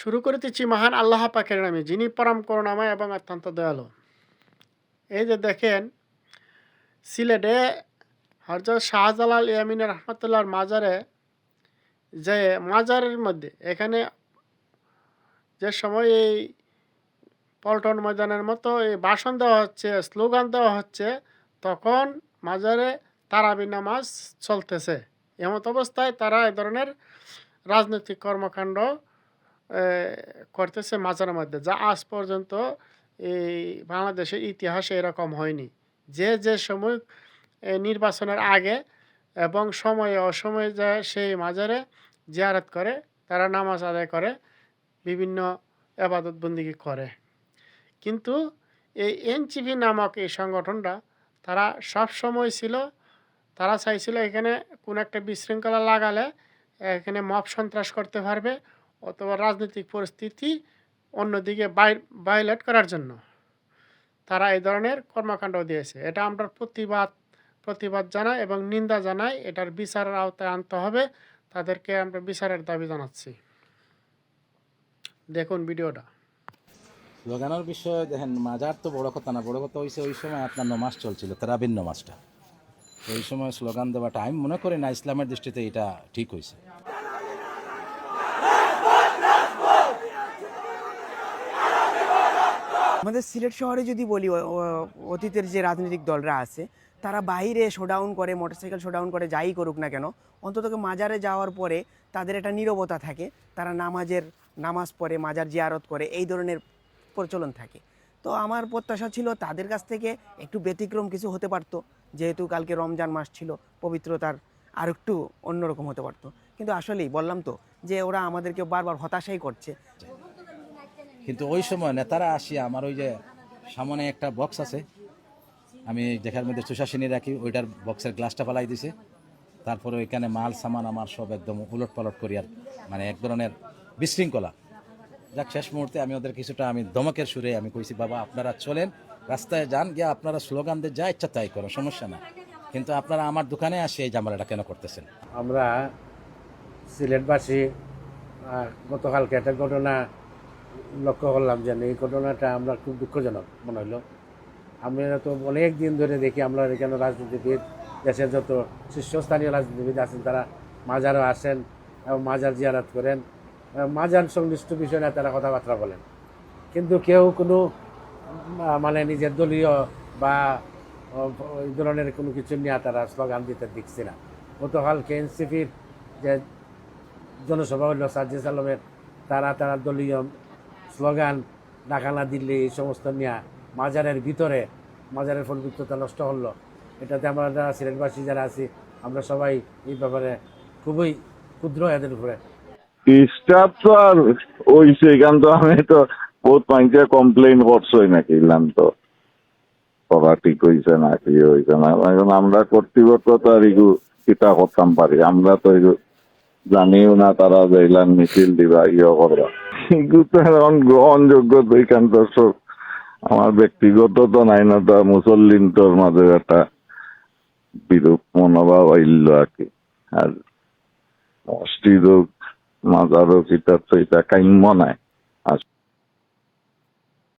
শুরু করিতেছি মহান আল্লাহ পাকের নামে, যিনি পরম করুণাময় এবং অত্যন্ত দয়ালু। এই যে দেখেন, সিলেটে হযরত শাহজালাল ইয়ামিনী রহমতুল্লাহর মাজারে, যে মাজারের মধ্যে এখানে যে সময় এই পল্টন ময়দানের মতো এই ভাষণ দেওয়া হচ্ছে, স্লোগান দেওয়া হচ্ছে, তখন মাজারে তারাবি নামাজ চলতেছে। এমত অবস্থায় তারা এ ধরনের রাজনৈতিক কর্মকাণ্ড করতেছে মাজারের মধ্যে, যা আজ পর্যন্ত এই বাংলাদেশের ইতিহাসে এরকম হয়নি। যে সময় নির্বাচনের আগে এবং সময়ে অসময়ে যা সেই মাজারে জিয়ারত করে, তারা নামাজ আদায় করে, বিভিন্ন আবাদত বন্দিগি করে। কিন্তু এই এনসিপি নামক এই সংগঠনটা, তারা সব সময় ছিল, তারা চাইছিল এখানে কোনো একটা বিশৃঙ্খলা লাগালে এখানে মব সন্ত্রাস করতে পারবে, অথবা রাজনৈতিক পরিস্থিতি অন্যদিকে ভায়োলেট করার জন্য তারা এই ধরনের কর্মকাণ্ড দিয়েছে। এটা আমরা প্রতিবাদ জানাই এবং নিন্দা জানাই। এটার বিচারের আওতায় আনতে হবে, তাদেরকে আমরা বিচারের দাবি জানাচ্ছি। দেখুন ভিডিওটা। স্লোগানের বিষয়ে দেখেন, মাজার তো বড় কথা না, বড় কথা হয়েছে ওই সময় আপনার নমাজ চলছিল, তারাবির নমাজটা। ওই সময় স্লোগান দেওয়াটা আমি মনে করি না ইসলামের দৃষ্টিতে এটা ঠিক হয়েছে। আমাদের সিলেট শহরে যদি বলি, অতীতের যে রাজনৈতিক দলরা আছে, তারা বাইরে শোডাউন করে, মোটরসাইকেল শোডাউন করে, যাই করুক না কেন, অন্তত মাজারে যাওয়ার পরে তাদের একটা নীরবতা থাকে, তারা নামাজ পড়ে, মাজার জিয়ারত করে, এই ধরনের প্রচলন থাকে। তো আমার প্রত্যাশা ছিল তাদের কাছ থেকে একটু ব্যতিক্রম কিছু হতে পারতো, যেহেতু কালকে রমজান মাস ছিল, পবিত্রতার আর একটু অন্যরকম হতে পারতো। কিন্তু আসলেই বললাম তো যে ওরা আমাদেরকে বারবার হতাশাই করছে। কিন্তু ওই সময় নেতারা আসিয়া আমার ওই যে সামনে একটা বক্স আছে, আমি দেখার মধ্যে চুষাশিনি রাখি, ওইটার বক্সের গ্লাসটা ফালাই দিছে। তারপরে ওইখানে মাল সামান আমার সব একদম উলট পালট করি, আর মানে এক ধরনের বিশৃঙ্খলা। যাক, শেষ মুহূর্তে আমি ওদের কিছুটা ধমকের সুরে আমি কইছি, বাবা আপনারা চলেন, রাস্তায় যান, গিয়ে আপনারা স্লোগান দিয়ে যা ইচ্ছা তাই করো, সমস্যা না, কিন্তু আপনারা আমার দোকানে আসে এই ঝামেলাটা কেন করতেছেন? আমরা সিলেটবাসী গতকালকে একটা ঘটনা লক্ষ্য করলাম, যে এই ঘটনাটা আমরা খুব দুঃখজনক মনে হলো। আমরা তো অনেক দিন ধরে দেখি, আমরা এখানে রাজনীতিবিদ, দেশের যত শীর্ষস্থানীয় রাজনীতিবিদ আছেন, তারা মাজারও আসেন এবং মাজার জিয়ারত করেন, মাজার সংশ্লিষ্ট বিষয় নিয়ে তারা কথাবার্তা বলেন। কিন্তু কেউ কোনো মানে নিজের দলীয় বা এই ধরনের কোনো কিছু নিয়ে তারা স্লোগান দিতে দেখছি না। গতকালকে এনসিপির যে জনসভা হইল সাজ্জেদ আলমের, তারা দলীয় স্লোগান ডাকানা দিল্লি এই সমস্ত নিয়ে মাজারের ভিতরে মাজারের পবিত্রতা নষ্ট হলো। এটাতে আমরা যারা সিলেটবাসী যারা আছি, আমরা সবাই এই ব্যাপারে খুবই ক্ষুদ্র এদের উপরে। স্টাফ তো আর ওই সেখান তো আমি তো বহুত মানুষে কমপ্লেইন করছই নাকি, তো করা ঠিক হয়েছে না, কি হয়েছে না। এখন আমরা কর্তৃপক্ষ তো আর এগু কিতা করতাম পারি, আমরা তো এগু জানিও না তারা যাইলাম মিছিল দিবা করবা, এগুলো তো এখন গ্রহণযোগ্য ওইখান দর্শক আমার ব্যক্তিগত তো নাই না, তো মুসল্লিন তোর মাঝে একটা বিরূপ মনোভাব আইল আর কি। আর মসজিদ হোক মাজার হোক, এটা তো এটা কাম্য নাই।